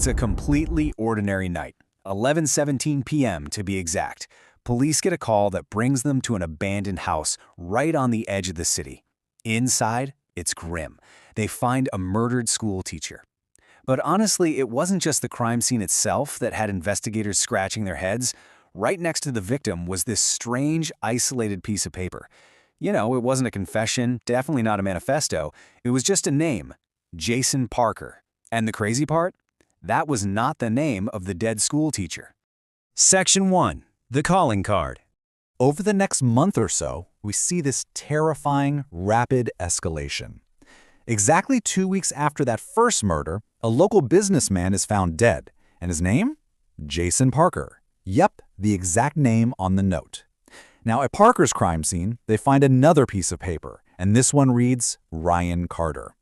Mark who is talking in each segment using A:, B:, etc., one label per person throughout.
A: It's a completely ordinary night, 11:17 p.m. to be exact. Police get a call that brings them to an abandoned house right on the edge of the city. Inside, it's grim. They find a murdered school teacher. But honestly, it wasn't just the crime scene itself that had investigators scratching their heads. Right next to the victim was this strange, isolated piece of paper. You know, it wasn't a confession, definitely not a manifesto. It was just a name, Jason Parker. And the crazy part? That was not the name of the dead school teacher. Section 1. The Calling Card.
B: Over the next month or so, we see this terrifying, rapid escalation. Exactly 2 weeks after that first murder, a local businessman is found dead. And his name? Jason Parker. Yep, the exact name on the note. Now, at Parker's crime scene, they find another piece of paper, and this one reads, Ryan Carter.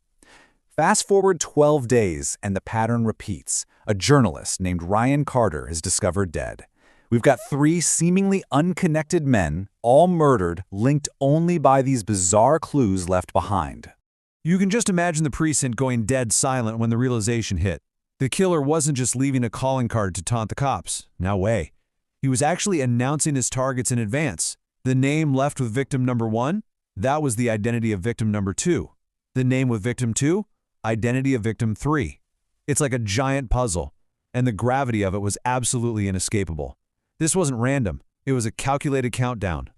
B: Fast forward 12 days, and the pattern repeats. A journalist named Ryan Carter is discovered dead. We've got 3 seemingly unconnected men, all murdered, linked only by these bizarre clues left behind.
C: You can just imagine the precinct going dead silent when the realization hit. The killer wasn't just leaving a calling card to taunt the cops. No way. He was actually announcing his targets in advance. The name left with victim number 1, that was the identity of victim number 2. The name with victim 2, identity of victim 3. It's like a giant puzzle, and the gravity of it was absolutely inescapable. This wasn't random. It was a calculated countdown.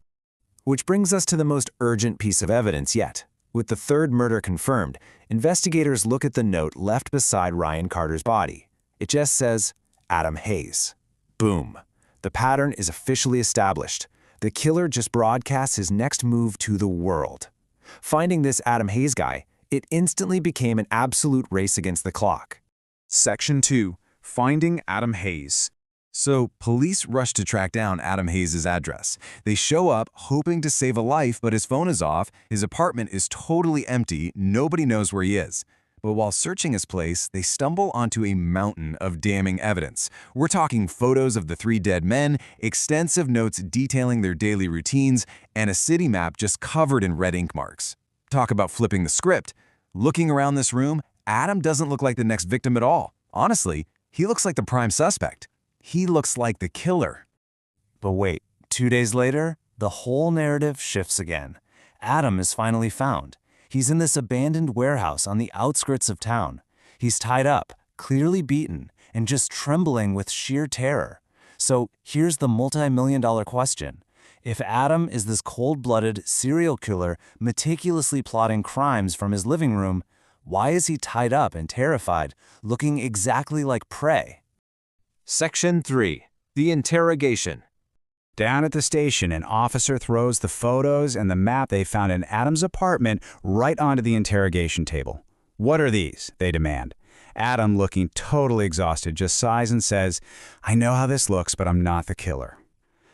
A: Which brings us to the most urgent piece of evidence yet. With the third murder confirmed, investigators look at the note left beside Ryan Carter's body. It just says, Adam Hayes. Boom. The pattern is officially established. The killer just broadcasts his next move to the world. Finding this Adam Hayes guy, it instantly became an absolute race against the clock. Section 2. Finding Adam Hayes. So, police rush to track down Adam Hayes' address. They show up hoping to save a life, but his phone is off, his apartment is totally empty, nobody knows where he is. But while searching his place, they stumble onto a mountain of damning evidence. We're talking photos of the 3 dead men, extensive notes detailing their daily routines, and a city map just covered in red ink marks. Talk about flipping the script. Looking around this room, Adam doesn't look like the next victim at all. Honestly, he looks like the prime suspect. He looks like the killer. But wait, 2 days later, the whole narrative shifts again. Adam is finally found. He's in this abandoned warehouse on the outskirts of town. He's tied up, clearly beaten, and just trembling with sheer terror. So here's the multi-million-dollar question. If Adam is this cold-blooded serial killer meticulously plotting crimes from his living room, why is he tied up and terrified, looking exactly like prey? Section 3. The Interrogation. Down at the station, an officer throws the photos and the map they found in Adam's apartment right onto the interrogation table. What are these? They demand. Adam, looking totally exhausted, just sighs and says, I know how this looks, but I'm not the killer.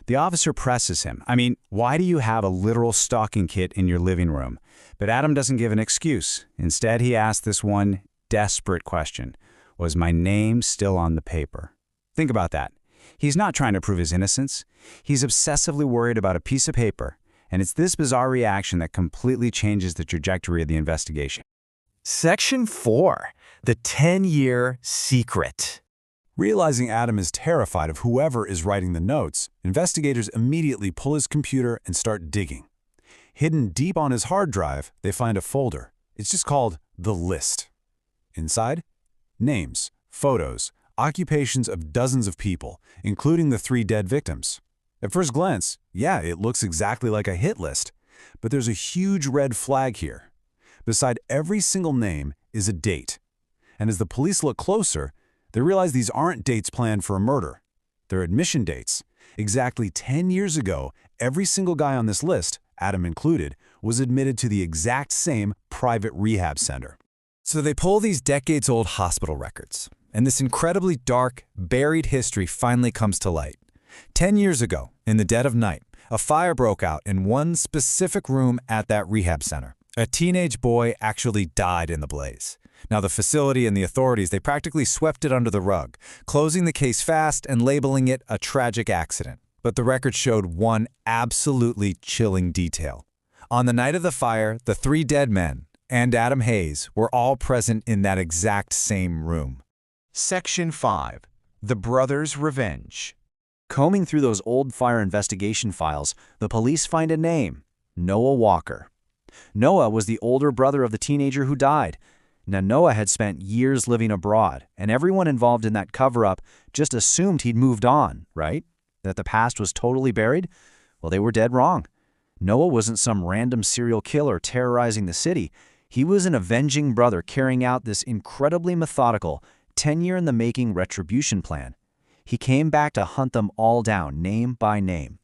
A: The officer presses him. I mean, why do you have a literal stalking kit in your living room? But Adam doesn't give an excuse. Instead, he asks this one desperate question. Was my name still on the paper? Think about that. He's not trying to prove his innocence. He's obsessively worried about a piece of paper, and it's this bizarre reaction that completely changes the trajectory of the investigation.
D: Section 4. The 10-year secret.
B: Realizing Adam is terrified of whoever is writing the notes, investigators immediately pull his computer and start digging. Hidden deep on his hard drive, they find a folder. It's just called The List. Inside, names, photos, occupations of dozens of people, including the 3 dead victims. At first glance, yeah, it looks exactly like a hit list. But there's a huge red flag here. Beside every single name is a date. And as the police look closer, they realize these aren't dates planned for a murder. They're admission dates. Exactly 10 years ago, every single guy on this list, Adam included, was admitted to the exact same private rehab center.
D: So they pull these decades-old hospital records, and this incredibly dark, buried history finally comes to light. 10 years ago, in the dead of night, a fire broke out in one specific room at that rehab center. A teenage boy actually died in the blaze. Now, the facility and the authorities, they practically swept it under the rug, closing the case fast and labeling it a tragic accident. But the record showed one absolutely chilling detail. On the night of the fire, the 3 dead men and Adam Hayes were all present in that exact same room.
E: Section 5. The Brothers' Revenge.
A: Combing through those old fire investigation files, the police find a name: Noah Walker. Noah was the older brother of the teenager who died. Now, Noah had spent years living abroad, and everyone involved in that cover-up just assumed he'd moved on, right? That the past was totally buried? Well, they were dead wrong. Noah wasn't some random serial killer terrorizing the city. He was an avenging brother carrying out this incredibly methodical, 10-year-in-the-making retribution plan. He came back to hunt them all down, name by name.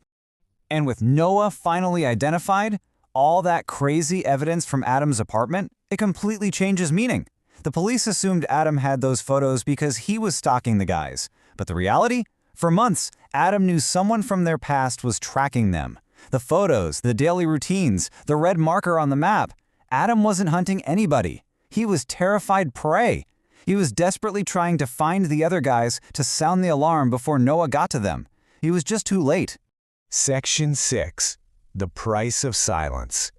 D: And with Noah finally identified, all that crazy evidence from Adam's apartment, it completely changes meaning. The police assumed Adam had those photos because he was stalking the guys. But the reality? For months, Adam knew someone from their past was tracking them. The photos, the daily routines, the red marker on the map. Adam wasn't hunting anybody. He was terrified prey. He was desperately trying to find the other guys to sound the alarm before Noah got to them. He was just too late.
E: Section 6. The Price of Silence.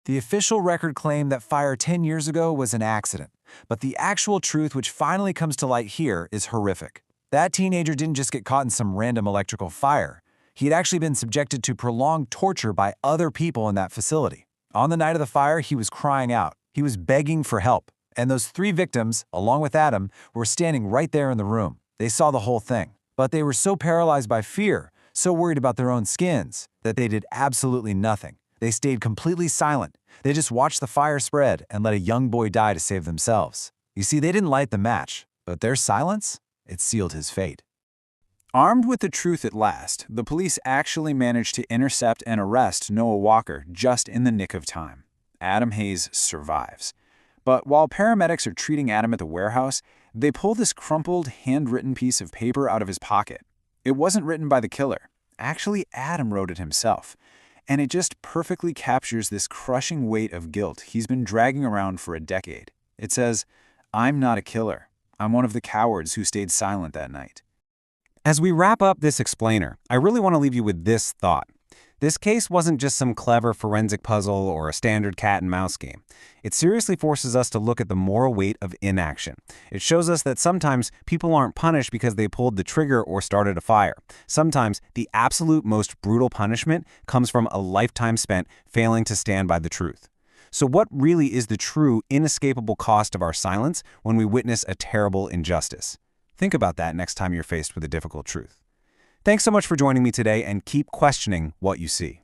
C: The official record claimed that fire 10 years ago was an accident, but the actual truth which finally comes to light here is horrific. That teenager didn't just get caught in some random electrical fire. He had actually been subjected to prolonged torture by other people in that facility. On the night of the fire, he was crying out. He was begging for help. And those 3 victims, along with Adam, were standing right there in the room. They saw the whole thing. But they were so paralyzed by fear, so worried about their own skins, that they did absolutely nothing. They stayed completely silent. They just watched the fire spread and let a young boy die to save themselves. You see, they didn't light the match, but their silence, it sealed his fate.
B: Armed with the truth at last, the police actually managed to intercept and arrest Noah Walker just in the nick of time. Adam Hayes survives. But while paramedics are treating Adam at the warehouse, they pull this crumpled, handwritten piece of paper out of his pocket. It wasn't written by the killer. Actually, Adam wrote it himself. And it just perfectly captures this crushing weight of guilt he's been dragging around for a decade. It says, "I'm not a killer. I'm one of the cowards who stayed silent that night."
F: As we wrap up this explainer, I really want to leave you with this thought. This case wasn't just some clever forensic puzzle or a standard cat and mouse game. It seriously forces us to look at the moral weight of inaction. It shows us that sometimes people aren't punished because they pulled the trigger or started a fire. Sometimes the absolute most brutal punishment comes from a lifetime spent failing to stand by the truth. So what really is the true, inescapable cost of our silence when we witness a terrible injustice? Think about that next time you're faced with a difficult truth. Thanks so much for joining me today, and keep questioning what you see.